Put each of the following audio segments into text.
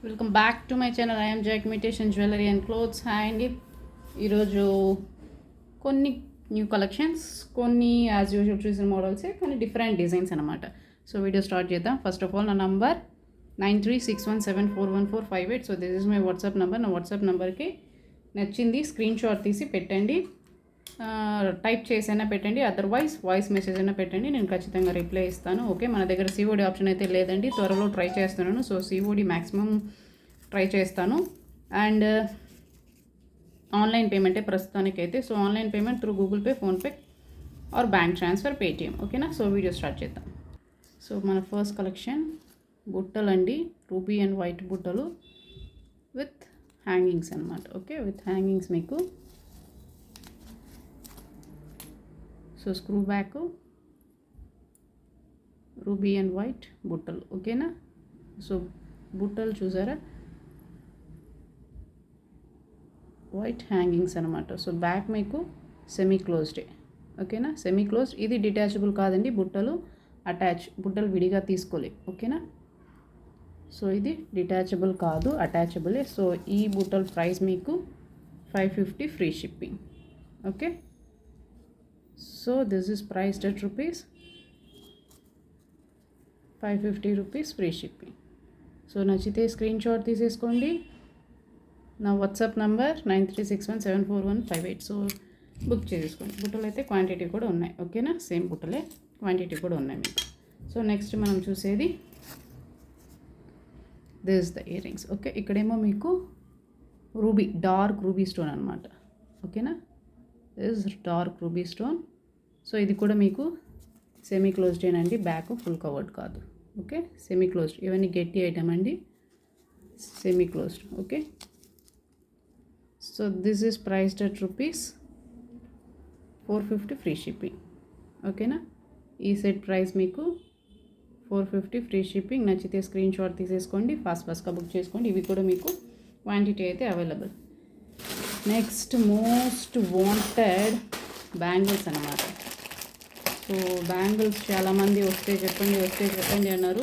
Welcome back to my channel. I'm Jack imitation jewellery and clothes. Hi అండి. ఈరోజు కొన్ని new collections, కొన్ని as usual చూసిన మోడల్సే కానీ డిఫరెంట్ డిజైన్స్ అనమాట. సో వీడియో స్టార్ట్ చేద్దాం. ఫస్ట్ ఆఫ్ ఆల్ నా number 9361741458. So this is my WhatsApp number. నా వాట్సాప్ నెంబర్కి నచ్చింది స్క్రీన్ షాట్ తీసి పెట్టండి, టైప్ చేసైనా పెట్టండి, అదర్వైజ్ వాయిస్ మెసేజ్ అయినా పెట్టండి, నేను ఖచ్చితంగా రిప్లై ఇస్తాను. ఓకే, మన దగ్గర సిఓడి ఆప్షన్ అయితే లేదండి, త్వరలో ట్రై చేస్తున్నాను. సో సిఓడి మ్యాక్సిమం ట్రై చేస్తాను. అండ్ ఆన్లైన్ పేమెంటే ప్రస్తుతానికైతే. So online payment through Google pay, PhonePe or bank transfer, Paytm. ఓకేనా. సో వీడియో స్టార్ట్ చేద్దాం. సో మన ఫస్ట్ కలెక్షన్ బుట్టలు అండి, రూబీ అండ్ వైట్ బుట్టలు విత్ హ్యాంగింగ్స్ అనమాట. ఓకే, విత్ హ్యాంగింగ్స్ మీకు. So screw back, ruby and white బుట్టలు. ఓకేనా. సో బుట్టలు చూసారా, వైట్ హ్యాంగింగ్స్ అనమాట. సో బ్యాక్ మీకు సెమీ క్లోజ్డే. ఓకేనా, సెమీ క్లోజ్డ్. ఇది డిటాచబుల్ కాదండి, బుట్టలు బుట్టలు విడిగా తీసుకోలే. ఓకేనా. సో ఇది డిటాచబుల్ కాదు, అటాచబులే. సో ఈ బుట్టల ప్రైస్ మీకు 550 free shipping. Okay. So this is priced at rupees 550 rupees free shipping. So నచ్చితే స్క్రీన్ షాట్ తీసేసుకోండి. నా వాట్సాప్ నంబర్ 9361741458. సో బుక్ చేసుకోండి. బుట్టలు అయితే క్వాంటిటీ కూడా ఉన్నాయి. ఓకేనా, సేమ్ బుట్టలే, క్వాంటిటీ కూడా ఉన్నాయి మీకు. సో నెక్స్ట్ మనం చూసేది this the ear rings. Okay, ఇక్కడేమో మీకు రూబీ, డార్క్ రూబీ స్టోన్ అనమాట. ఓకేనా, this dark ruby stone. So ఇది కూడా మీకు సెమీ క్లోజ్డ్ ఏనండి, బ్యాక్ ఫుల్ కవర్డ్ కాదు. Okay, semi closed. ఇవన్నీ గట్టి ఐటమ్ అండి, semi closed. Okay. So this is priced at rupees 450 free shipping. ఓకేనా, ఈ సెట్ ప్రైస్ మీకు 450 ఫ్రీ షిప్పింగ్. నచ్చితే స్క్రీన్ షాట్ తీసేసుకోండి, ఫాస్ట్గా బుక్ చేసుకోండి. ఇవి కూడా మీకు క్వాంటిటీ అయితే available. Next most wanted bangles అన్నమాట. సో బ్యాంగిల్స్ చాలామంది వస్తే చెప్పండి అన్నారు.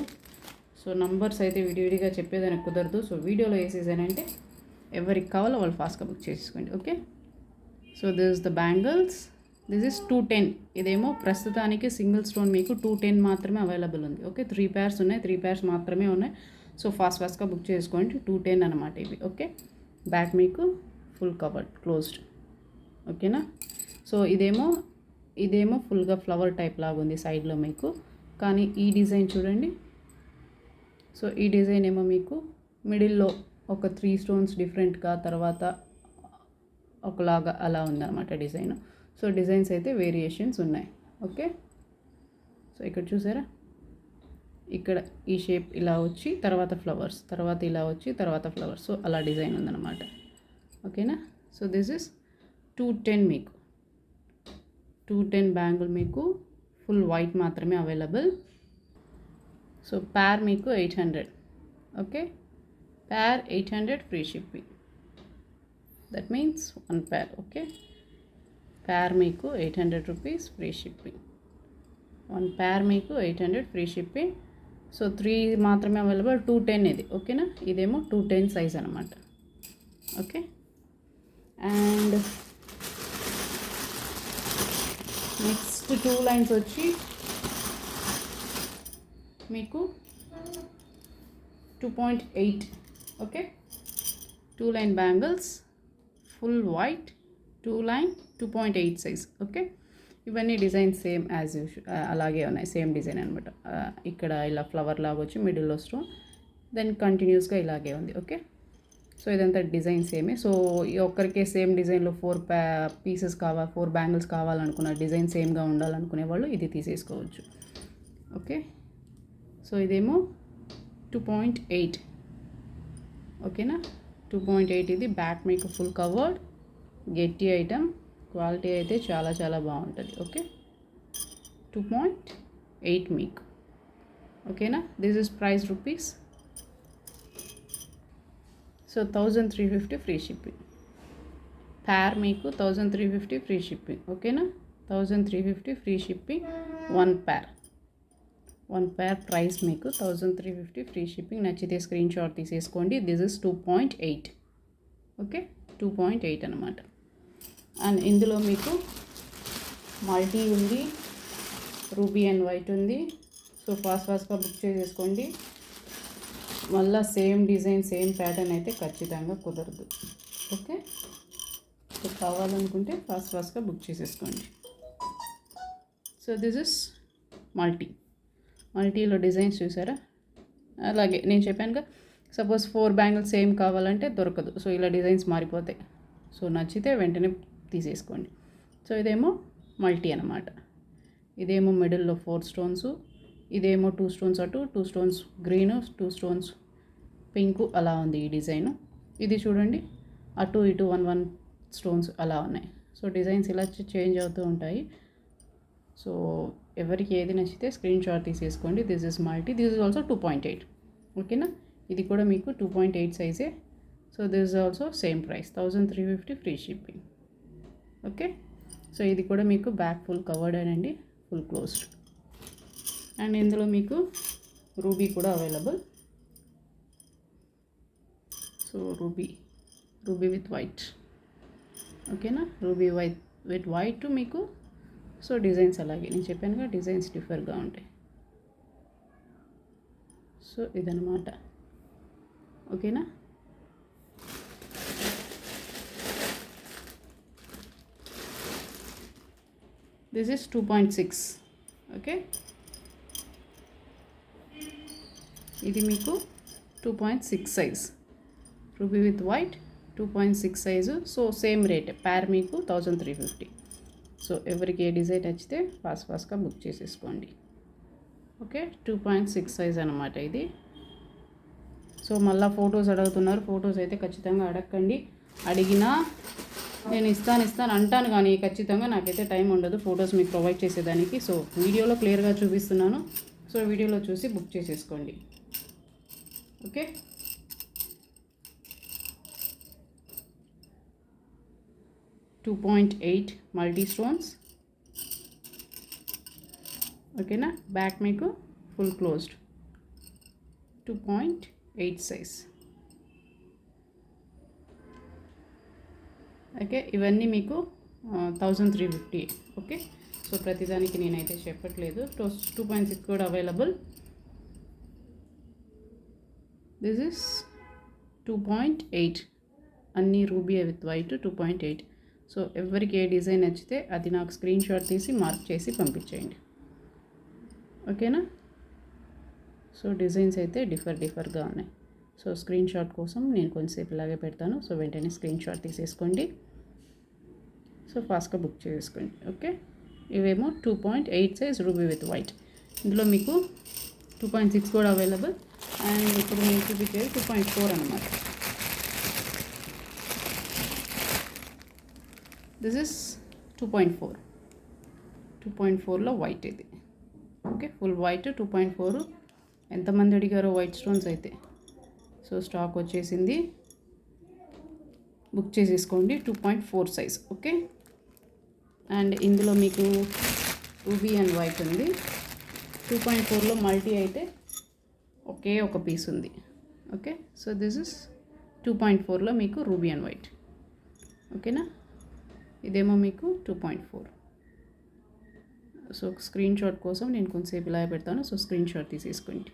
సో నంబర్స్ అయితే విడివిడిగా చెప్పేదానికి కుదరదు. సో వీడియోలో వేసేసానంటే ఎవరికి కావాలో వాళ్ళు ఫాస్ట్గా బుక్ చేసుకోండి. Okay. So this is the bangles. This is 210. ఇదేమో ప్రస్తుతానికి సింగిల్ స్టోన్ మీకు 210 మాత్రమే అవైలబుల్ ఉంది. ఓకే, 3 pairs ఉన్నాయి, 3 pairs మాత్రమే ఉన్నాయి. సో ఫాస్ట్గా బుక్ చేసుకోండి. 210 అనమాట ఇవి. ఓకే, బ్యాక్ మీకు ఫుల్ కవర్డ్ క్లోజ్డ్. ఓకేనా. సో ఇదేమో ఫుల్గా ఫ్లవర్ టైప్ లాగా ఉంది సైడ్లో మీకు. కానీ ఈ డిజైన్ చూడండి. సో ఈ డిజైన్ ఏమో మీకు మిడిల్లో ఒక 3 stones డిఫరెంట్గా, తర్వాత ఒకలాగా అలా ఉందన్నమాట డిజైన్. సో డిజైన్స్ అయితే వేరియేషన్స్ ఉన్నాయి. ఓకే. సో ఇక్కడ చూసారా, ఇక్కడ ఈ షేప్ ఇలా వచ్చి తర్వాత ఫ్లవర్స్, తర్వాత ఇలా వచ్చి తర్వాత ఫ్లవర్స్. సో అలా డిజైన్ ఉందన్నమాట. ఓకేనా. సో దిస్ ఇస్ 210 మీకు. 210 బ్యాంగిల్ మీకు ఫుల్ వైట్ మాత్రమే అవైలబుల్. సో ప్యార్ మీకు 800. Okay, pair 800 free shipping. That means 1 pair. Okay, pair మీకు 800 రూపీస్ ఫ్రీ షిప్పింగ్. 1 pair మీకు 800 ఫ్రీ షిప్పింగ్. సో 3 మాత్రమే అవైలబుల్. 210 ఇది. ఓకేనా, ఇదేమో 210 సైజ్ అనమాట. ఓకే. అండ్ నెక్స్ట్ 2 lines వచ్చి మీకు 2.8. Okay, 2 line bangles full white, 2 line 2.8 size. Okay, ఇవన్నీ డిజైన్ సేమ్ యాజ్ యూజువల్ అలాగే ఉన్నాయి, సేమ్ డిజైన్ అనమాట. ఇక్కడ ఇలా ఫ్లవర్ లాగా వచ్చి మిడిల్లో స్టోన్, దెన్ కంటిన్యూస్గా ఇలాగే ఉంది. ఓకే. సో ఇదంతా డిజైన్ సేమే. సో ఈ ఒక్కరికే సేమ్ డిజైన్లో 4 పీసెస్ 4 బ్యాంగిల్స్ కావాలనుకున్న, డిజైన్ సేమ్గా ఉండాలనుకునే వాళ్ళు ఇది తీసేసుకోవచ్చు. ఓకే. సో ఇదేమో 2.8. ఓకేనా, 2.8 ఇది. బ్యాక్ మీకు ఫుల్ కవర్డ్, గట్టి ఐటమ్, క్వాలిటీ అయితే చాలా చాలా బాగుంటుంది. ఓకే, 2.8 మీకు. ఓకేనా. This is price rupees. So 1350 free shipping. Pair మీకు 1350 ఫ్రీ షిప్పింగ్. ఓకేనా, 1350 free shipping. 1 pair. One pair price మీకు 1350 ఫ్రీ షిప్పింగ్. నచ్చితే స్క్రీన్ షాట్ తీసేసుకోండి. This is 2.8. ఓకే, 2.8 అనమాట. అండ్ ఇందులో మీకు మల్టీ ఉంది, రూబీ అండ్ వైట్ ఉంది. సో ఫాస్ట్గా బుక్ చేసేసుకోండి. మళ్ళీ సేమ్ డిజైన్ సేమ్ ప్యాటర్న్ అయితే ఖచ్చితంగా కుదరదు. ఓకే, సో కావాలనుకుంటే ఫాస్ట్గా బుక్ చేసేసుకోండి. సో దిస్ ఇస్ మల్టీలో డిజైన్స్ చూసారా? అలాగే నేను చెప్పానుగా, సపోజ్ 4 బ్యాంగిల్స్ సేమ్ కావాలంటే దొరకదు. సో ఇలా డిజైన్స్ మారిపోతాయి. సో నచ్చితే వెంటనే తీసేసుకోండి. సో ఇదేమో మల్టీ అనమాట. ఇదేమో మిడిల్లో 4 స్టోన్స్, ఇదేమో 2 స్టోన్స్ అటు, 2 స్టోన్స్ గ్రీను, 2 స్టోన్స్ పింకు, అలా ఉంది ఈ డిజైను. ఇది చూడండి, అటు ఇటు 1 స్టోన్స్ అలా ఉన్నాయి. సో డిజైన్స్ ఇలా చేంజ్ అవుతూ ఉంటాయి. సో ఎవరికి ఏది నచ్చితే స్క్రీన్ షాట్ తీసేసుకోండి. This is multi, this is also 2.8. ఓకేనా, ఇది కూడా మీకు 2.8 సైజే. So this is also same price 1350 free shipping. Okay, so ఇది కూడా మీకు బ్యాక్ ఫుల్ కవర్డ్ అండి, ఫుల్ క్లోజ్డ్. అండ్ ఇందులో మీకు రూబీ కూడా available. So ruby with white. ఓకేనా, రూబీ విత్ వైట్ మీకు. సో డిజైన్స్ అలాగే నేను చెప్పానుగా, డిజైన్స్ డిఫర్గా ఉంటాయి. సో ఇదనమాట. ఓకేనా, దిస్ ఈస్ 2.6. ఓకే, ఇది మీకు 2.6 size, ruby with white 2.6 size. So same rate, pair మీకు 1350. సో ఎవరికి ఏ డిజైన్ నచ్చితే ఫాస్ట్గా బుక్ చేసేసుకోండి. ఓకే, 2.6 సైజ్ అనమాట ఇది. సో మళ్ళీ ఫొటోస్ అడుగుతున్నారు. ఫొటోస్ అయితే ఖచ్చితంగా అడగండి. అడిగినా నేను ఇస్తాను అంటాను, కానీ ఖచ్చితంగా నాకైతే టైం ఉండదు ఫొటోస్ మీకు ప్రొవైడ్ చేసేదానికి. సో వీడియోలో క్లియర్గా చూపిస్తున్నాను. సో వీడియోలో చూసి బుక్ చేసేసుకోండి. Okay, $2.8 multi stones. ఓకేనా, బ్యాక్ మీకు ఫుల్ క్లోజ్డ్, 2.8 సైజ్. ఓకే, ఇవన్నీ మీకు 1350. ఓకే, సో ప్రతిదానికి నేనైతే చెప్పట్లేదు. 2.6 కూడా అవైలబుల్. దిస్ ఇస్ 2.8, అన్నీ రూబీ విత్ వైట్ 2.8. సో ఎవరికి ఏ డిజైన్ నచ్చితే అది నాకు స్క్రీన్ షాట్ తీసి మార్క్ చేసి పంపించేయండి. ఓకేనా, సో డిజైన్స్ అయితే డిఫర్గా ఉన్నాయి. సో స్క్రీన్ షాట్ కోసం నేను కొంచెంసేపు ఇలాగే పెడతాను. సో వెంటనే స్క్రీన్ షాట్ తీసేసుకోండి. సో ఫాస్ట్గా బుక్ చేసుకోండి. ఓకే, ఇవేమో 2.8 సైజ్ రూబీ విత్ వైట్. ఇందులో మీకు 2.6 కూడా అవైలబుల్. అండ్ ఇప్పుడు నేను చూపించేది 2.4 అనమాట. This is 2.4. 2.4లో వైట్ ఇది. Okay, full white 2.4. ఎంతమంది అడిగారో వైట్ స్టోన్స్ అయితే. సో స్టాక్ వచ్చేసింది, బుక్ చేసేసుకోండి. 2.4 సైజ్. ఓకే, అండ్ ఇందులో మీకు రూబీ అండ్ వైట్ ఉంది. 2.4లో మల్టీ అయితే ఒకే ఒక పీస్ ఉంది. ఓకే, సో దిస్ ఇస్ 2.4లో మీకు రూబీ అండ్ వైట్. ఓకేనా, ఇదేమో మీకు 2.4. సో స్క్రీన్ షాట్ కోసం నేను కొంచెంసేపు ఇలా పెడతాను. సో స్క్రీన్ షాట్ తీసేసుకోండి.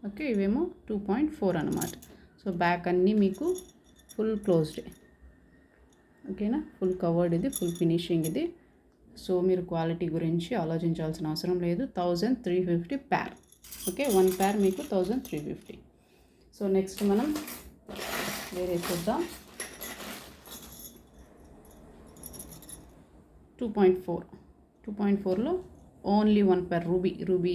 ఓకే, ఇవేమో 2.4 అనమాట. సో బ్యాక్ అన్నీ మీకు ఫుల్ క్లోజ్డ్. ఓకేనా, ఫుల్ కవర్డ్ ఇది, ఫుల్ ఫినిషింగ్ ఇది. సో మీరు క్వాలిటీ గురించి ఆలోచించాల్సిన అవసరం లేదు. 1350 ప్యార్. ఓకే, 1 ప్యార్ మీకు 1350. సో నెక్స్ట్ మనం వేరే చూద్దాం. 2.4లో ఓన్లీ 1 పేర్ రూబీ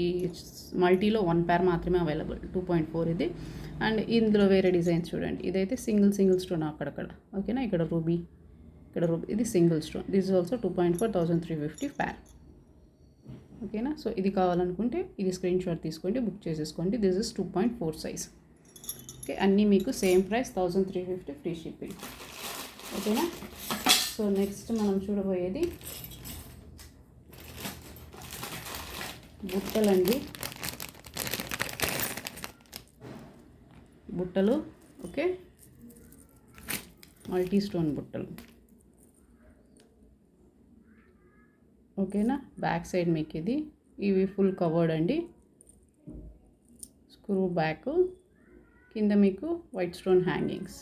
మల్టీలో 1 పేర్ మాత్రమే అవైలబుల్. 2.4 ఇది. అండ్ ఇందులో వేరే డిజైన్స్ చూడండి. ఇదైతే సింగిల్ స్టోన్ అక్కడక్కడ. ఓకేనా, ఇక్కడ రూబీ, ఇది single stone. This is also 2.4, 1350 ప్యార్. ఓకేనా, సో ఇది కావాలనుకుంటే ఇది స్క్రీన్ షాట్ తీసుకోండి, బుక్ చేసేసుకోండి. This is 2.4 size. ఓకే, అన్నీ మీకు సేమ్ ప్రైస్ 1350 ఫ్రీ షిప్పింగ్. ఓకేనా, సో నెక్స్ట్ మనం చూడబోయేది బుట్టలండి. బుట్టలు. ఓకే, మల్టీ స్టోన్ బుట్టలు. ఓకేనా, బ్యాక్ సైడ్ మీకు ఇవి ఫుల్ కవర్డ్ అండి. స్క్రూ బ్యాక్, కింద మీకు వైట్ స్టోన్ హ్యాంగింగ్స్.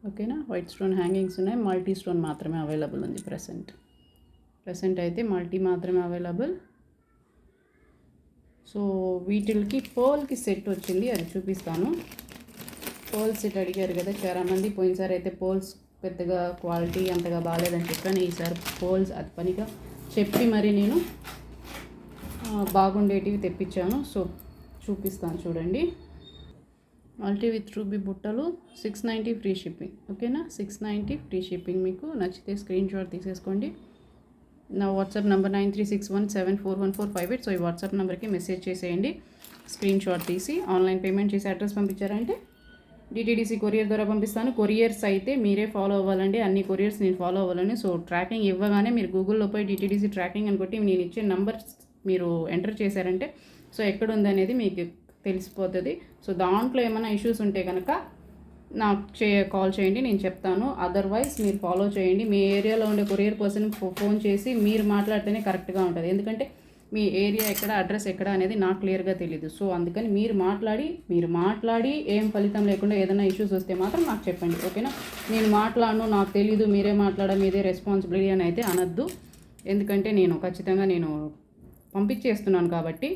ఓకేనా, వైట్ స్టోన్ హ్యాంగింగ్స్ ఉన్నాయి. మల్టీ స్టోన్ మాత్రమే అవైలబుల్ ఉంది ప్రెసెంట్ అయితే మల్టీ మాత్రమే అవైలబుల్. సో వీటికి పర్ల్కి సెట్ వచ్చింది, అది చూపిస్తాను. పర్ల్ సెట్ అడిగారు కదా చాలామంది. పోయినసారి అయితే పర్ల్స్ పెద్దగా క్వాలిటీ అంతగా బాగాలేదని చెప్పాను. ఈసారి పర్ల్స్ అది పనిగా చెప్పి మరి నేను బాగుండేటివి తెప్పించాను. సో చూపిస్తాను చూడండి. మల్టీ విత్ రూబీ బుట్టలు 690 ఫ్రీ షిప్పింగ్. ఓకేనా, 690 ఫ్రీ షిప్పింగ్. మీకు నచ్చితే స్క్రీన్ షాట్ తీసేసుకోండి. నా వాట్సాప్ నెంబర్ 9361741458. సో ఈ వాట్సాప్ నెంబర్కి మెసేజ్ చేసేయండి. స్క్రీన్ షాట్ తీసి ఆన్లైన్ పేమెంట్ చేసి అడ్రస్ పంపించారంటే డిటీడీసీ కొరియర్ ద్వారా పంపిస్తాను. కొరియర్స్ అయితే మీరే ఫాలో అవ్వాలండి, అన్ని కొరియర్స్ నేను ఫాలో అవ్వాలని. సో ట్రాకింగ్ ఇవ్వగానే మీరు గూగుల్లో పోయి డిటీడీసీ ట్రాకింగ్ అని కొట్టి నేను ఇచ్చే నంబర్స్ మీరు ఎంటర్ చేశారంటే సో ఎక్కడ ఉందనేది మీకు తెలిసిపోతుంది. సో దాంట్లో ఏమైనా ఇష్యూస్ ఉంటే కనుక నాకు కాల్ చేయండి, నేను చెప్తాను. అదర్వైజ్ మీరు ఫాలో చేయండి. మీ ఏరియాలో ఉండే కొరియర్ పర్సన్కి ఫోన్ చేసి మీరు మాట్లాడితేనే కరెక్ట్గా ఉంటుంది. ఎందుకంటే మీ ఏరియా ఎక్కడ, అడ్రస్ ఎక్కడ అనేది నాకు క్లియర్గా తెలియదు. సో అందుకని మీరు మాట్లాడి ఏం ఫలితం లేకుండా ఏదైనా ఇష్యూస్ వస్తే మాత్రం నాకు చెప్పండి. ఓకేనా, నేను మాట్లాడను, నాకు తెలీదు, మీరే మాట్లాడడం మీదే రెస్పాన్సిబిలిటీ అని అయితే అనద్దు. ఎందుకంటే నేను ఖచ్చితంగా పంపించేస్తున్నాను కాబట్టి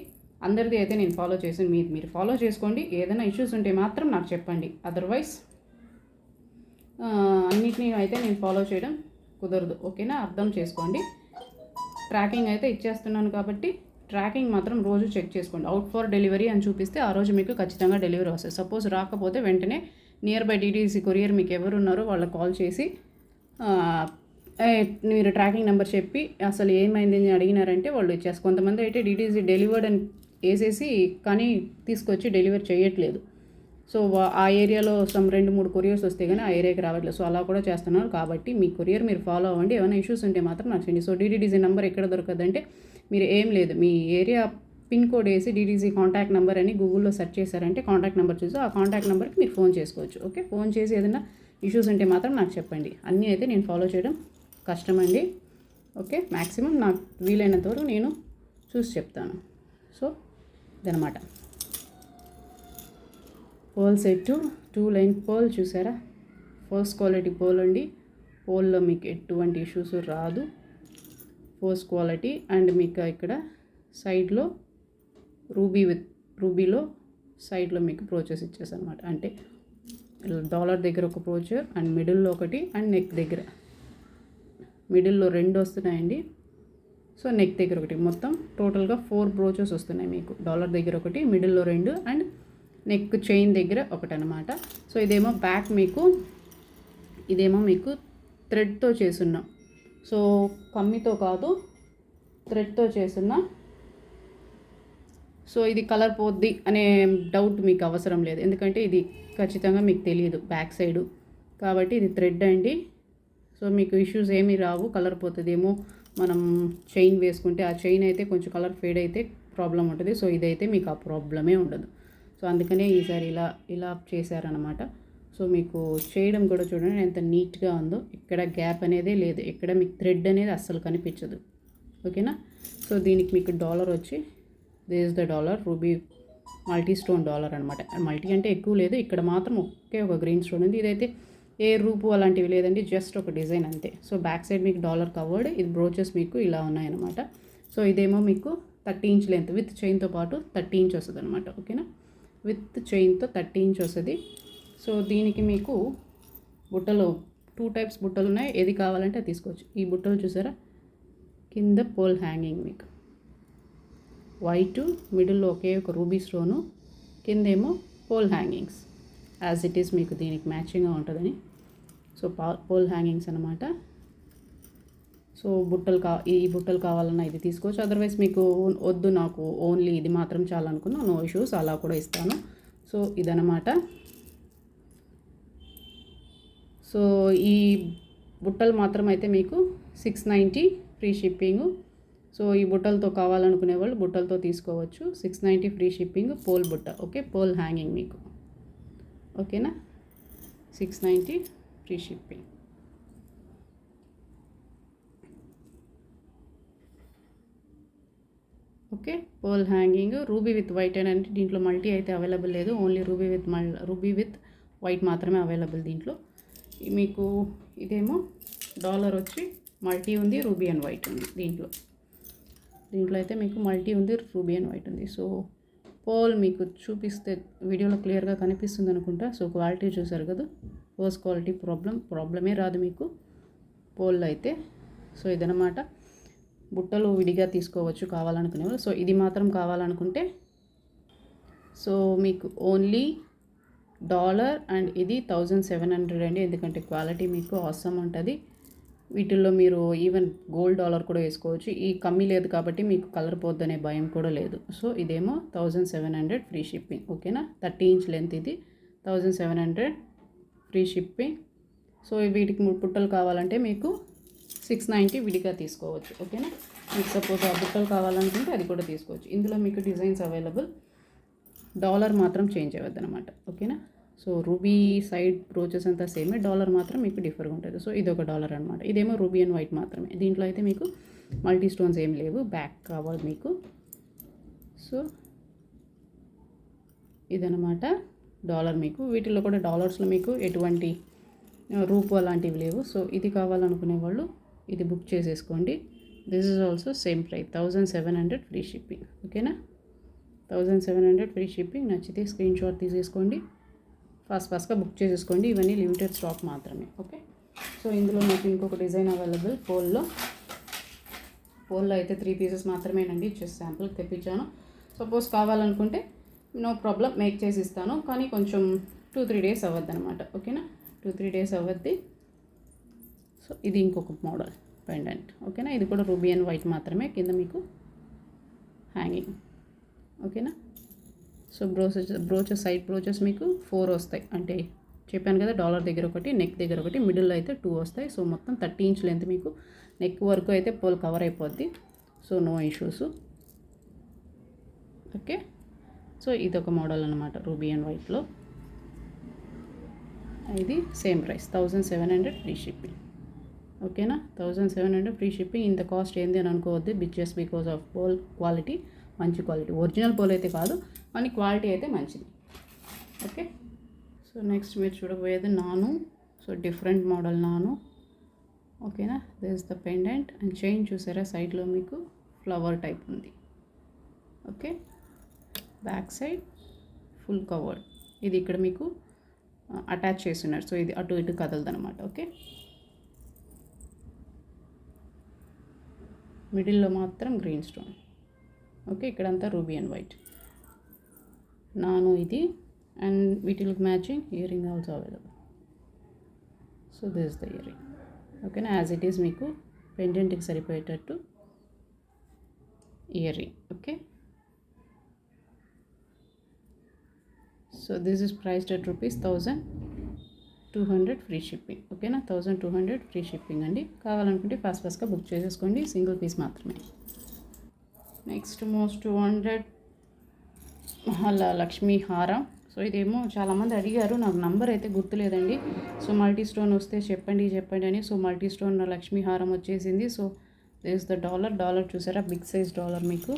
అందరిది అయితే నేను ఫాలో చేసి మీరు ఫాలో చేసుకోండి. ఏదైనా ఇష్యూస్ ఉంటే మాత్రం నాకు చెప్పండి. అదర్వైజ్ అన్నిటినీ అయితే నేను ఫాలో చేయడం కుదరదు. ఓకేనా, అర్థం చేసుకోండి. ట్రాకింగ్ అయితే ఇచ్చేస్తున్నాను కాబట్టి ట్రాకింగ్ మాత్రం రోజు చెక్ చేసుకోండి. అవుట్ ఫర్ డెలివరీ అని చూపిస్తే ఆ రోజు మీకు ఖచ్చితంగా డెలివరీ వస్తుంది. సపోజ్ రాకపోతే వెంటనే నియర్ బై డిటీసీ కొరియర్ మీకు ఎవరు ఉన్నారో వాళ్ళకి కాల్ చేసి మీరు ట్రాకింగ్ నెంబర్ చెప్పి అసలు ఏమైంది అని అడిగినారంటే వాళ్ళు ఇచ్చేస్తారు. కొంతమంది అయితే డిటీసీ డెలివర్డ్ అని వేసేసి కానీ తీసుకొచ్చి డెలివర్ చేయట్లేదు. సో ఆ ఏరియాలో 2-3 కొరియర్స్ వస్తే కానీ ఆ ఏరియాకి రావట్లేదు. సో అలా కూడా చేస్తున్నారు. కాబట్టి మీ కొరియర్ మీరు ఫాలో అవ్వండి. ఏమైనా ఇష్యూస్ ఉంటే మాత్రం నాకు చేయండి. సో డిటీడీసీ నెంబర్ ఎక్కడ దొరకదంటే మీరు ఏం లేదు, మీ ఏరియా పిన్ కోడ్ వేసి డిటీసీ కాంటాక్ట్ నెంబర్ అని గూగుల్లో సెర్చ్ చేశారంటే కాంటాక్ట్ నెంబర్ చూసి ఆ కాంటాక్ట్ నెంబర్కి మీరు ఫోన్ చేసుకోవచ్చు. ఓకే, ఫోన్ చేసి ఏదైనా ఇష్యూస్ ఉంటే మాత్రం నాకు చెప్పండి. అన్నీ అయితే నేను ఫాలో చేయడం కష్టమండి. ఓకే, మ్యాక్సిమం నాకు వీలైనంత వరకు నేను చూసి చెప్తాను. సో ఇదనమాట. పర్ల్ సెట్ 2 లైన్ పర్ల్ చూసారా, ఫస్ట్ క్వాలిటీ పర్ల్ అండి. పర్ల్లో మీకు ఎటువంటి ఇష్యూస్ రాదు, ఫస్ట్ క్వాలిటీ. అండ్ మీకు ఇక్కడ సైడ్లో రూబీలో సైడ్లో మీకు బ్రోచెస్ ఇచ్చేసాను అనమాట. అంటే డాలర్ దగ్గర ఒక బ్రోచర్ అండ్ మిడిల్లో ఒకటి అండ్ నెక్ దగ్గర మిడిల్లో 2 వస్తున్నాయండి. సో నెక్ దగ్గర ఒకటి, మొత్తం టోటల్గా 4 బ్రోచెస్ వస్తున్నాయి మీకు. డాలర్ దగ్గర ఒకటి, మిడిల్లో 2 అండ్ నెక్ చైన్ దగ్గర ఒకటి అనమాట. సో ఇదేమో బ్యాక్ ఇదేమో మీకు థ్రెడ్తో చేసున్నాం. సో కమ్మితో కాదు, థ్రెడ్తో చేసున్నాం. సో ఇది కలర్ పోద్ది అనే డౌట్ మీకు అవసరం లేదు, ఎందుకంటే ఇది ఖచ్చితంగా మీకు తెలియదు బ్యాక్ సైడు కాబట్టి ఇది థ్రెడ్ అండి. సో మీకు ఇష్యూస్ ఏమీ రావు. కలర్ పోతుందేమో మనం చైన్ వేసుకుంటే, ఆ చైన్ అయితే కొంచెం కలర్ ఫేడ్ అయితే ప్రాబ్లం ఉంటుంది. సో ఇదైతే మీకు ఆ ప్రాబ్లమే ఉండదు. సో అందుకనే ఈసారి ఇలా చేశారనమాట. సో మీకు చేయడం కూడా చూడండి ఎంత నీట్గా ఉందో. ఇక్కడ గ్యాప్ అనేదే లేదు, ఇక్కడ మీకు థ్రెడ్ అనేది అస్సలు కనిపించదు. ఓకేనా, సో దీనికి మీకు డాలర్ వచ్చి this is the dollar, ruby multi stone dollar అనమాట. మల్టీ అంటే ఎక్కువ లేదు, ఇక్కడ మాత్రం ఒక గ్రీన్ స్టోన్ ఉంది. ఇదైతే ఏ రూపు అలాంటివి లేదండి, జస్ట్ ఒక డిజైన్ అంతే. సో బ్యాక్ సైడ్ మీకు డాలర్ కవర్డ్, ఇది బ్రోచెస్ మీకు ఇలా ఉన్నాయన్నమాట. సో ఇదేమో మీకు 30 ఇంచ్ లెంత్ విత్ చైన్తో పాటు 30 ఇంచ్ వస్తుంది అనమాట. ఓకేనా, విత్ చైన్తో 30 ఇంచ్ వస్తుంది. సో దీనికి మీకు బుట్టలు 2 టైప్స్ బుట్టలు ఉన్నాయి, ఏది కావాలంటే అది తీసుకోవచ్చు. ఈ బుట్టలు చూసారా, కింద పోల్ హ్యాంగింగ్ మీకు వైట్, మిడిల్లో ఒకే ఒక రూబీ స్టోను, కిందేమో pearl hangings as it is మీకు దీనికి మ్యాచింగ్గా ఉంటుందని. సో పోల్ హ్యాంగింగ్స్ అనమాట. సో ఈ బుట్టలు కావాలన్నా ఇది తీసుకోవచ్చు. అదర్వైజ్ మీకు వద్దు నాకు ఓన్లీ ఇది మాత్రం చాలనుకున్నా నో ఇష్యూస్, అలా కూడా ఇస్తాను. సో ఇదనమాట. సో ఈ బుట్టలు మాత్రం అయితే మీకు 690 ఫ్రీ షిప్పింగు. సో ఈ బుట్టలతో కావాలనుకునే వాళ్ళు బుట్టలతో తీసుకోవచ్చు. 690 ఫ్రీ షిప్పింగ్, పోల్ బుట్ట. ఓకే, పోల్ హ్యాంగింగ్ మీకు. ఓకేనా, 690 free shipping. Okay, pole hanging ruby with white అని అంటే దీంట్లో మల్టీ అయితే అవైలబుల్ లేదు, ఓన్లీ రూబీ విత్ వైట్ మాత్రమే అవైలబుల్ దీంట్లో మీకు. ఇదేమో డాలర్ వచ్చి మల్టీ ఉంది, రూబీ అండ్ వైట్ ఉంది దీంట్లో అయితే మీకు మల్టీ ఉంది, రూబీ అండ్ వైట్ ఉంది. సో పోల్ మీకు చూపిస్తే వీడియోలో క్లియర్గా కనిపిస్తుంది అనుకుంటా. సో క్వాలిటీ చూసారు కదా, ఫస్ట్ క్వాలిటీ ప్రాబ్లమే రాదు మీకు పోల్లో అయితే. సో ఇదనమాట, బుట్టలు విడిగా తీసుకోవచ్చు కావాలనుకునేవాళ్ళు. సో ఇది మాత్రం కావాలనుకుంటే సో మీకు ఓన్లీ డాలర్ అండ్ ఇది 1700 అండి. ఎందుకంటే క్వాలిటీ మీకు ఆసమ్ ఉంటుంది. వీటిల్లో మీరు ఈవెన్ గోల్డ్ డాలర్ కూడా వేసుకోవచ్చు. ఈ కమ్మీ లేదు కాబట్టి మీకు కలర్ పోద్దనే భయం కూడా లేదు. సో ఇదేమో 1700 ఫ్రీ షిప్పింగ్. ఓకేనా, 30 ఇంచ్ లెంత్ ఇది, 1700 ఫ్రీ షిప్పింగ్. సో వీటికి 3 బుట్టలు కావాలంటే మీకు 690 విడిగా తీసుకోవచ్చు. ఓకేనా, మీకు సపోజ్ ఆ బుట్టలు కావాలనుకుంటే అది కూడా తీసుకోవచ్చు. ఇందులో మీకు డిజైన్స్ అవైలబుల్, డాలర్ మాత్రం చేంజ్ అవ్వద్దు అనమాట. ఓకేనా, సో రూబీ సైడ్ బ్రోచెస్ అంతా సేమే, డాలర్ మాత్రం మీకు డిఫర్గా ఉంటుంది. సో ఇది ఒక డాలర్ అనమాట. ఇదేమో రూబీ అండ్ వైట్ మాత్రమే. దీంట్లో అయితే మీకు మల్టీ స్టోన్స్ ఏమి లేవు, బ్యాక్ కావాలి మీకు. సో ఇదనమాట డాలర్ మీకు. వీటిల్లో కూడా డాలర్స్లో మీకు ఎటువంటి రూపు అలాంటివి లేవు. సో ఇది కావాలనుకునే వాళ్ళు ఇది బుక్ చేసేసుకోండి. This is also same price, 1700 free shipping. ఓకేనా, 1700 ఫ్రీ షిప్పింగ్. నచ్చితే స్క్రీన్ షాట్ తీసేసుకోండి, ఫాస్ట్గా బుక్ చేసేసుకోండి. ఇవన్నీ లిమిటెడ్ స్టాక్ మాత్రమే. ఓకే, సో ఇందులో మీకు ఇంకొక డిజైన్ అవైలబుల్ పోల్లో అయితే 3 పీసెస్ మాత్రమేనండి. జస్ట్ శాంపుల్కి తెప్పించాను. సపోజ్ కావాలనుకుంటే నో ప్రాబ్లం, మేక్ చేసి ఇస్తాను. కానీ కొంచెం 2-3 డేస్ అవ్వద్దు అనమాట. ఓకేనా, 2-3 డేస్ అవ్వద్ది. సో ఇది ఇంకొక మోడల్ పెండెంట్. ఓకేనా, ఇది కూడా రూబీ అండ్ వైట్ మాత్రమే, కింద మీకు హ్యాంగింగ్. ఓకేనా, సో బ్రోచెస్ సైడ్ బ్రోచెస్ మీకు 4 వస్తాయి. అంటే చెప్పాను కదా, డాలర్ దగ్గర ఒకటి, నెక్ దగ్గర ఒకటి, మిడిల్లో అయితే 2 వస్తాయి. సో మొత్తం 30 ఇంచ్ లెంత్ మీకు. నెక్ వరకు అయితే పోల్ కవర్ అయిపోద్ది. So no issues. Okay, so ఇదొక మోడల్ అనమాట రూబీ అండ్ వైట్లో. ఇది సేమ్ ప్రైస్, 1700 ఫ్రీ షిప్పింగ్. ఓకేనా, 1700 ఫ్రీ షిప్పింగ్. ఇంత కాస్ట్ ఏంది అని అనుకోవద్దు, just because of poll quality, మంచి క్వాలిటీ. ఒరిజినల్ పోల్ అయితే కాదు, కానీ క్వాలిటీ అయితే మంచిది. ఓకే, సో నెక్స్ట్ మీరు చూడబోయేది నాను. సో డిఫరెంట్ మోడల్ నాను. ఓకేనా, this the pendant and chain చూసారా, సైడ్లో మీకు ఫ్లవర్ టైప్ ఉంది. Okay, back side full covered. ఇది ఇక్కడ మీకు అటాచ్ చేస్తున్నారు. సో ఇది అటు ఇటు కదలదు అనమాట. ఓకే, మిడిల్లో మాత్రం గ్రీన్ స్టోన్. ఓకే, ఇక్కడంతా రూబీ అండ్ వైట్. నాను ఇది, అండ్ వీటికి matching earring also available. So this the earring. ఓకేనా, యాజ్ ఇట్ ఈస్ మీకు పెండెంట్కి సరిపోయేటట్టు earring. Okay, so this is priced at ₹1200 free shipping. ఓకేనా, 1200 ఫ్రీ షిప్పింగ్ అండి. కావాలనుకుంటే ఫాస్ట్గా బుక్ చేసేసుకోండి, సింగిల్ పీస్ మాత్రమే. నెక్స్ట్ మోస్ట్ వాంటెడ్ లక్ష్మీ హారం. సో ఇదేమో చాలామంది అడిగారు, నాకు నంబర్ అయితే గుర్తులేదండి. సో మల్టీ స్టోన్ వస్తే చెప్పండి అని. సో మల్టీ స్టోన్ లక్ష్మీ హారం వచ్చేసింది. సో దిస్ ద డాలర్ చూసారా, బిగ్ సైజ్ డాలర్ మీకు.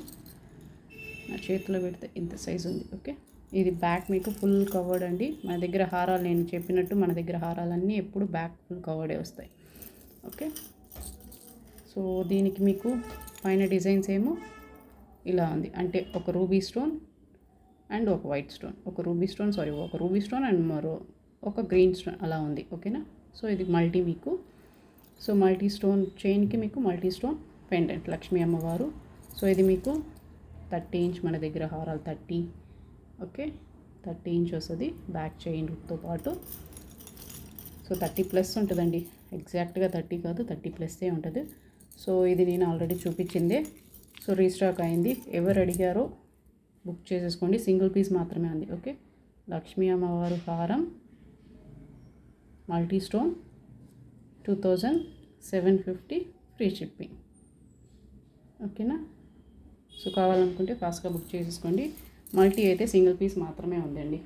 నా చేతిలో పెడితే ఇంత సైజ్ ఉంది. ఓకే, ఇది బ్యాక్ మీకు ఫుల్ కవర్డ్ అండి. మన దగ్గర హారాలు, నేను చెప్పినట్టు మన దగ్గర హారాలన్నీ ఎప్పుడు బ్యాక్ ఫుల్ కవర్డే వస్తాయి. ఓకే, సో దీనికి మీకు పైన డిజైన్స్ ఏమో ఇలా ఉంది. అంటే ఒక రూబీ స్టోన్ అండ్ ఒక వైట్ స్టోన్, ఒక రూబీ స్టోన్ అండ్ మరో ఒక గ్రీన్ స్టోన్ అలా ఉంది. ఓకేనా, సో ఇది మల్టీ మీకు. సో మల్టీ స్టోన్ చైన్కి మీకు మల్టీ స్టోన్ పెండెంట్ లక్ష్మీ అమ్మవారు. సో ఇది మీకు 30 ఇంచ్, మన దగ్గర హారాలు 30. ఓకే, 30 ఇంచ్ వస్తుంది బ్యాక్ చైన్తో పాటు. సో 30+ ఉంటుందండి, ఎగ్జాక్ట్గా 30 కాదు, 30+ ఉంటుంది. సో ఇది నేను ఆల్రెడీ చూపించిందే. సో రీస్టాక్ అయింది, ఎవరు అడిగారో బుక్ చేసేసుకోండి, సింగిల్ పీస్ మాత్రమే ఉంది. ఓకే, లక్ష్మీ అమ్మవారు హారం మల్టీ స్టోన్ 2750 ఫ్రీ షిప్పింగ్. ఓకేనా. సో కావాలనుకుంటే ఫాస్ట్గా బుక్ చేసేసుకోండి. మల్టీ అయితే సింగిల్ పీస్ మాత్రమే ఉందండి.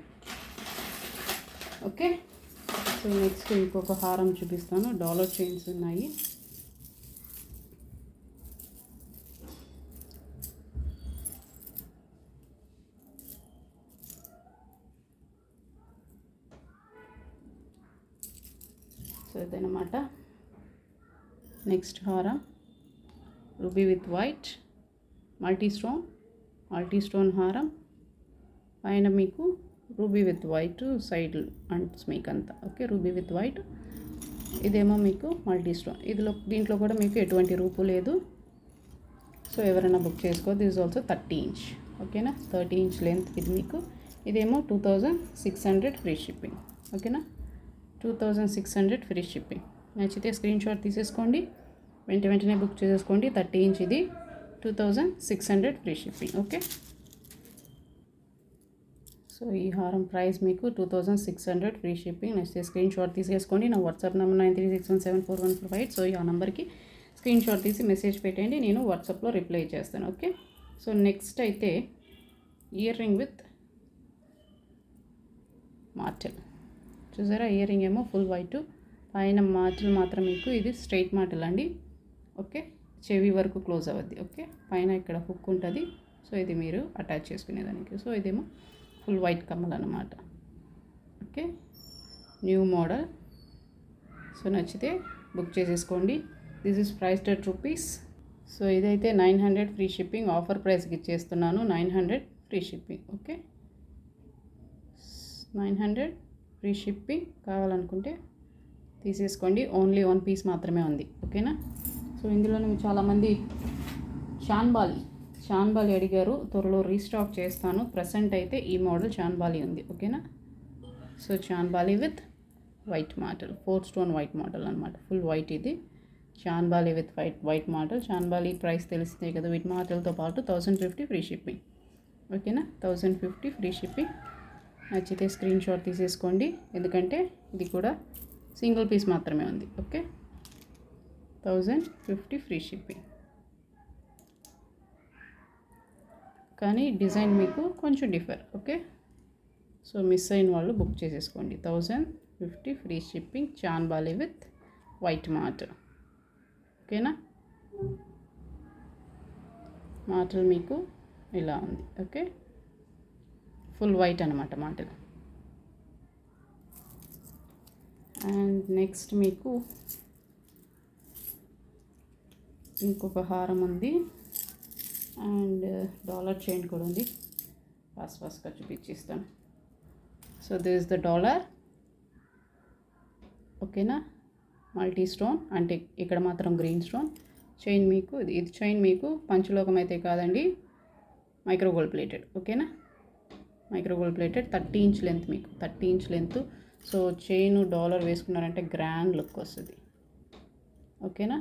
ఓకే. సో నెక్స్ట్ ఇంకొక హారం చూపిస్తాను. డాలర్ చైన్స్ ఉన్నాయి. సో ఇదన్నమాట నెక్స్ట్ హారం. Ruby with white multi stone హారం. పైన మీకు రూబీ విత్ వైట్ సైడ్ అంట్స్ మీకు అంతా. Okay, ruby with white. ఇదేమో మీకు మల్టీ స్టోన్. దీంట్లో కూడా మీకు ఎటువంటి రూపు లేదు. సో ఎవరైనా బుక్ చేసుకో. This is also 30 inch. ఓకేనా, 30 ఇంచ్ లెంత్ ఇది మీకు. ఇదేమో 2600 ఫ్రీ షిప్పింగ్. ఓకేనా, 2600 ఫ్రీ షిప్పింగ్. నచ్చితే స్క్రీన్ షాట్ తీసేసుకోండి, వెంటనే బుక్ చేసేసుకోండి. 30 ఇంచ్ ఇది 2600 ఫ్రీ షిప్పింగ్. ఓకే. సో ఈ హారం ప్రైస్ మీకు 2600 ఫ్రీ షిప్పింగ్. నచ్చితే స్క్రీన్ షాట్ తీసేసుకోండి. నా వాట్సాప్ నెంబర్ 9361741458. సో ఆ నెంబర్కి స్క్రీన్ షాట్ తీసి మెసేజ్ పెట్టండి, నేను వాట్సాప్లో రిప్లై చేస్తాను. ఓకే. సో నెక్స్ట్ అయితే ఇయర్ రింగ్ విత్ మార్టెల్. చూసారా, ఇయర్ రింగ్ ఏమో ఫుల్ వైట్, పైన మార్టెల్ మాత్రం మీకు ఇది స్ట్రైట్ మార్టెల్ అండి. ఓకే, చెవి వరకు క్లోజ్ అవ్వద్ది. ఓకే, పైన ఇక్కడ హుక్ ఉంటుంది. సో ఇది మీరు అటాచ్ చేసుకునేదానికి. సో ఇదేమో ఫుల్ వైట్ కమ్మల్ అన్నమాట. Okay, new model. సో నచ్చితే బుక్ చేసేసుకోండి. This is priced at rupees. So ఇదైతే 900 ఫ్రీ షిప్పింగ్. ఆఫర్ ప్రైస్కి ఇచ్చేస్తున్నాను 900 free shipping. Okay, 900 free shipping. కావాలనుకుంటే తీసేసుకోండి. ఓన్లీ 1 పీస్ మాత్రమే ఉంది. ఓకేనా. సో ఇందులోనే చాలామంది చాన్బాలి అడిగారు. త్వరలో రీస్టాక్ చేస్తాను. ప్రజెంట్ అయితే ఈ మోడల్ చాన్బాలి ఉంది. ఓకేనా. So chandbali with white model, 4 stone white model అనమాట. ఫుల్ వైట్ ఇది chandbali with white model. Chandbali price తెలిస్తే కదా, వీటి మోడల్తో పాటు 1050 ఫ్రీ షిప్పింగ్. ఓకేనా, 1050 ఫ్రీ షిప్పింగ్. నచ్చితే స్క్రీన్ షాట్ తీసేసుకోండి, ఎందుకంటే ఇది కూడా సింగిల్ పీస్ మాత్రమే ఉంది. Okay, 1050 free shipping. కానీ డిజైన్ మీకు కొంచెం డిఫర్. ఓకే, సో మిస్ అయిన వాళ్ళు బుక్ చేసేసుకోండి. 1050 free shipping. Chandbali with white model. ఓకేనా, మోడల్ మీకు ఇలా ఉంది. ఓకే, ఫుల్ వైట్ అనమాట మోడల్. అండ్ నెక్స్ట్ మీకు ఇంకొక హారం ఉంది అండ్ డాలర్ చైన్ కూడా ఉంది. ఫాస్ట్గా చూపించిస్తాను. So this is the dollar. ఓకేనా, మల్టీ స్టోన్ అంటే ఇక్కడ మాత్రం గ్రీన్ స్టోన్. చైన్ మీకు ఇది చైన్ మీకు పంచలోకం అయితే కాదండి, మైక్రో గోల్డ్ ప్లేటెడ్. ఓకేనా, micro gold plated. 30 inch length మీకు, 30 inch length. So chain dollar వేసుకున్నారంటే గ్రాండ్ లుక్ వస్తుంది. ఓకేనా,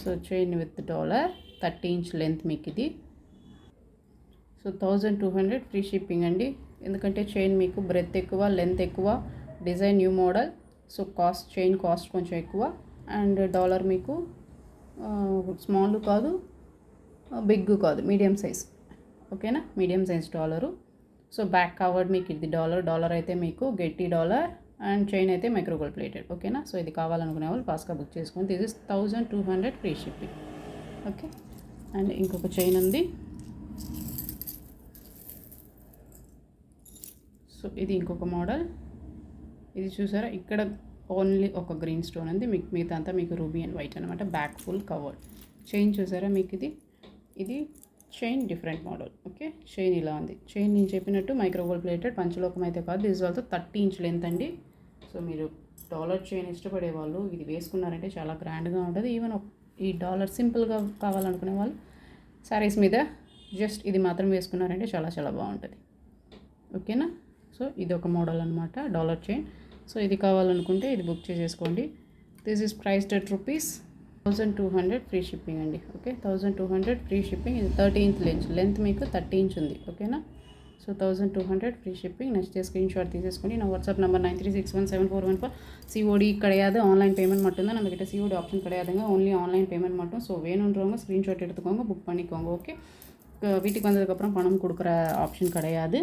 so chain with dollar, 30 inch length మీకు ఇది. సో 1200 ఫ్రీ షిప్పింగ్ అండి. ఎందుకంటే చైన్ మీకు బ్రెత్ ఎక్కువ, లెంత్ ఎక్కువ, design new model. So chain cost కొంచెం ఎక్కువ. అండ్ డాలర్ మీకు స్మాల్ కాదు, బిగ్ కాదు, మీడియం సైజ్. ఓకేనా, medium size dollar. So back covered మీకు ఇది డాలర్ అయితే మీకు గట్టి డాలర్ అండ్ చైన్ అయితే మైక్రో గోల్డ్ ప్లేటెడ్. ఓకేనా, సో ఇది కావాలనుకునే వాళ్ళు ఫాస్ట్గా బుక్ చేసుకోండి. This is 1200 free shipping. Okay, and ఇంకొక చైన్ ఉంది. సో ఇది ఇంకొక మోడల్. ఇది చూసారా, ఇక్కడ ఓన్లీ ఒక గ్రీన్ స్టోన్ ఉంది, మీకు మిగతా అంతా మీకు రూబీ అండ్ వైట్ అనమాట. Back full covered. చైన్ చూసారా మీకు ఇది chain different model. Okay, chain ఇలా ఉంది. చైన్ నేను చెప్పినట్టు మైక్రో గోల్డ్ ప్లేటెడ్, పంచలోకం అయితే కాదు. దిస్ ఆల్సో 30 ఇంచ్ లెంత్ అండి. సో మీరు డాలర్ చైన్ ఇష్టపడే వాళ్ళు ఇది వేసుకున్నారంటే చాలా గ్రాండ్గా ఉంటుంది. ఈవెన్ ఈ డాలర్ సింపుల్గా కావాలనుకునే వాళ్ళు శారీస్ మీద జస్ట్ ఇది మాత్రం వేసుకున్నారంటే చాలా చాలా బాగుంటుంది. ఓకేనా, సో ఇది ఒక మోడల్ అనమాట డాలర్ చైన్. సో ఇది కావాలనుకుంటే ఇది బుక్ చేసేసుకోండి. This is priced at rupees 1200 free shipping అండి. Okay, 1200 free shipping. ఇది 30 ఇంచ్ లెంత్ మీకు 30 ఇంచ్ ఉంది. ఓకేనా, సో 1200 ఫ్రీ షిప్పింగ్. నచ్చితే స్క్రీన్ షాట్ తీసేసుకోండి. నా వాట్సాಪ್ ನಂಬರ್ 93617414. COD கிடையாது, ஆன்லைன் பேமெண்ட் மட்டும்தான். நம்மக்கிட்ட COD ஆப்ஷன் கிடையாதுங்க, ஓன்லி ஆன்லைன் பேமெண்ட் மட்டும். ஸோ வேணுன்றவங்க ஸ்க்ரீன்ஷாட் எடுத்துக்கோங்க, புக் பண்ணிக்கோங்க. ஓகே, வீட்டுக்கு வந்ததுக்கப்புறம் பணம் கொடுக்குற ஆப்ஷன் கிடையாது.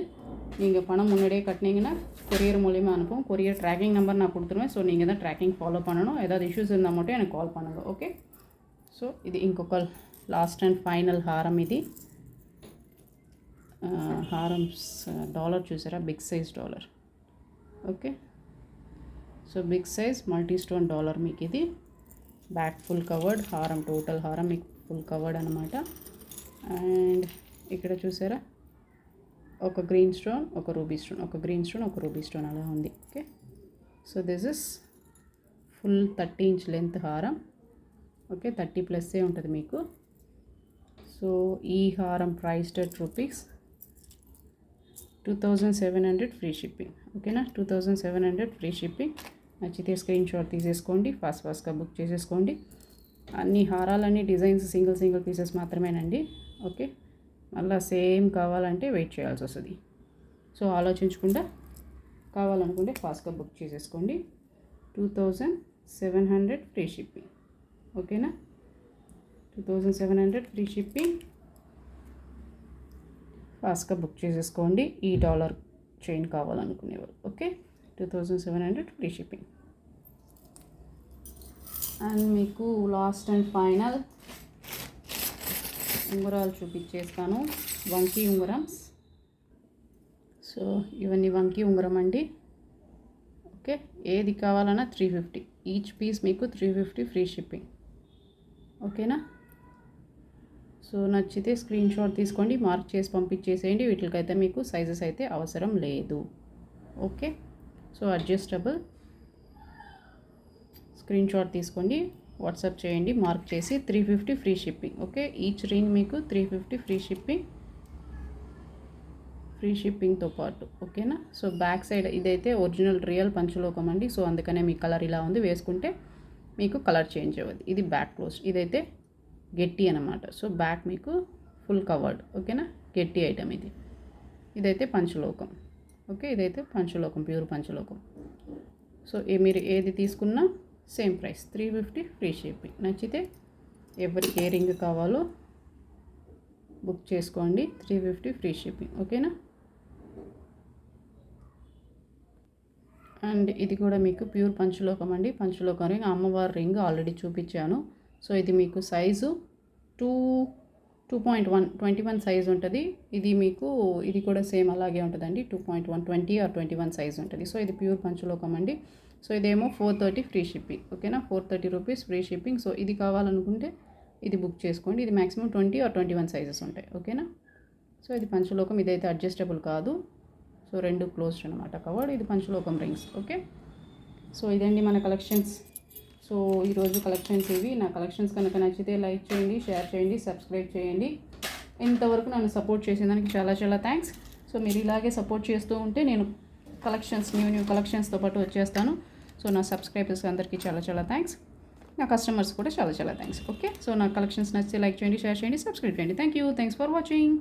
நீங்கள் பணம் முன்னாடியே கட்டினீங்கன்னா கொரியர் மூலியமாக அனுப்பும். கொரியர் ட்ராக்கிங் நம்பர் நான் கொடுத்துருவேன். ஸோ நீங்கள் தான் ட்ராக்கிங் ஃபாலோ பண்ணணும். ஏதாவது இஷ்யூஸ் இருந்தால் மட்டும் எனக்கு கால் பண்ணுங்கள். ఓకే, సో ఇది ఇంకొక లాస్ట్ అండ్ ఫైనల్ హారం. ఇది హారమ్స్ డాలర్ చూసారా, big size dollar. Okay, so big size multi stone dollar మీకు ఇది. బ్యాక్ ఫుల్ కవర్డ్ హారం, టోటల్ హారం మీకు ఫుల్ కవర్డ్ అనమాట. అండ్ ఇక్కడ చూసారా, ఒక గ్రీన్ స్టోన్, ఒక రూబీ స్టోన్, ఒక గ్రీన్ స్టోన్, ఒక రూబీ స్టోన్ అలా ఉంది. Okay, so this is full 30 inch length హారం. ఓకే, 30+ ఉంటుంది మీకు. సో ఈ హారం ప్రైస్డ్ at ₹2700 ఫ్రీ షిప్పింగ్. ఓకేనా, 2700 ఫ్రీ షిప్పింగ్. నచ్చితే స్క్రీన్ షాట్ తీసేసుకోండి, ఫాస్ట్గా బుక్ చేసేసుకోండి. అన్ని హారాలన్నీ డిజైన్స్ సింగిల్ పీసెస్ మాత్రమేనండి. ఓకే, మళ్ళీ సేమ్ కావాలంటే వెయిట్ చేయాల్సి వస్తుంది. సో ఆలోచించకుండా కావాలనుకుంటే ఫాస్ట్గా బుక్ చేసేసుకోండి. 2700 ఫ్రీ షిప్పింగ్. ఓకేనా, 2700 ఫ్రీ షిప్పింగ్. ఫాస్ట్గా బుక్ చేసేసుకోండి ఈ డాలర్ చైన్ కావాలనుకునేవారు. Okay, 2700 free shipping. అండ్ మీకు లాస్ట్ అండ్ ఫైనల్ ఉంగరాలు చూపించేస్తాను. వంకీ ఉంగరమ్స్. సో ఇవన్నీ వంకీ ఉంగరం అండి. ఓకే, ఏది కావాలన్నా 350 ఈచ్ పీస్, మీకు 350 ఫ్రీ షిప్పింగ్. ఓకేనా, సో నచ్చితే స్క్రీన్ షాట్ తీసుకోండి, మార్క్ చేసి పంపించేసేయండి. వీటికైతే మీకు సైజెస్ అయితే అవసరం లేదు. Okay, so adjustable. Screen shot తీసుకోండి, వాట్సాప్ చేయండి, మార్క్ చేసి 350 free shipping. Okay, each ring మీకు 350 ఫ్రీ షిప్పింగ్తో పాటు. ఓకేనా, సో బ్యాక్ సైడ్ ఇదైతే ఒరిజినల్ రియల్ పంచలోకం అండి. సో అందుకనే మీ కలర్ ఇలా ఉంది, వేసుకుంటే మీకు కలర్ చేంజ్ అవ్వదు. ఇది బ్యాక్ క్లోజ్, ఇదైతే గట్టి అనమాట. సో బ్యాక్ మీకు ఫుల్ కవర్డ్. ఓకేనా, గట్టి ఐటమ్ ఇది. ఇదైతే పంచలోకం. ఓకే, ఇదైతే పంచలోకం, ప్యూర్ పంచలోకం. సో మీరు ఏది తీసుకున్నా సేమ్ ప్రైస్, 350 ఫ్రీ షిప్పింగ్. నచ్చితే ఎవరికి ఏ రింగ్ కావాలో బుక్ చేసుకోండి, 350 ఫ్రీ షిప్పింగ్. ఓకేనా, అండ్ ఇది కూడా మీకు ప్యూర్ పంచలోకం అండి. పంచలోకం రింగ్, అమ్మవారి రింగ్ ఆల్రెడీ చూపించాను. సో ఇది మీకు సైజు 2.1 21 సైజ్ ఉంటుంది. ఇది మీకు ఇది కూడా సేమ్ అలాగే ఉంటుందండి, 2.1 20 or 21 సైజ్ ఉంటుంది. సో ఇది ప్యూర్ పంచలోకం అండి. సో ఇదేమో 430 ఫ్రీ షిప్పింగ్. ఓకేనా, 430 రూపీస్ ఫ్రీ షిప్పింగ్. సో ఇది కావాలనుకుంటే ఇది బుక్ చేసుకోండి. ఇది మ్యాక్సిమం 20 or 21 సైజెస్ ఉంటాయి. ఓకేనా, సో ఇది పంచలోకం. ఇదైతే అడ్జస్టబుల్ కాదు. సో రెండు క్లోజ్డ్ అనమాట, కవర్డ్. ఇది పంచలోకం రింగ్స్. ఓకే, సో ఇదండి మన కలెక్షన్స్. సో ఈరోజు కలెక్షన్స్ ఇవి. నా కలెక్షన్స్ కనుక నచ్చితే లైక్ చేయండి, షేర్ చేయండి, సబ్స్క్రైబ్ చేయండి. ఇంతవరకు నన్ను సపోర్ట్ చేసేదానికి చాలా చాలా థ్యాంక్స్. సో మీరు ఇలాగే సపోర్ట్ చేస్తూ ఉంటే నేను కలెక్షన్స్ న్యూ కలెక్షన్స్తో పాటు వచ్చేస్తాను. సో నా సబ్స్క్రైబర్స్ అందరికీ చాలా చాలా థ్యాంక్స్. నా కస్టమర్స్ కూడా చాలా చాలా థ్యాంక్స్. ఓకే, సో నా కలెక్షన్స్ నచ్చితే లైక్ చేయండి, షేర్ చేయండి, సబ్స్క్రైబ్ చేయండి. Thanks for watching.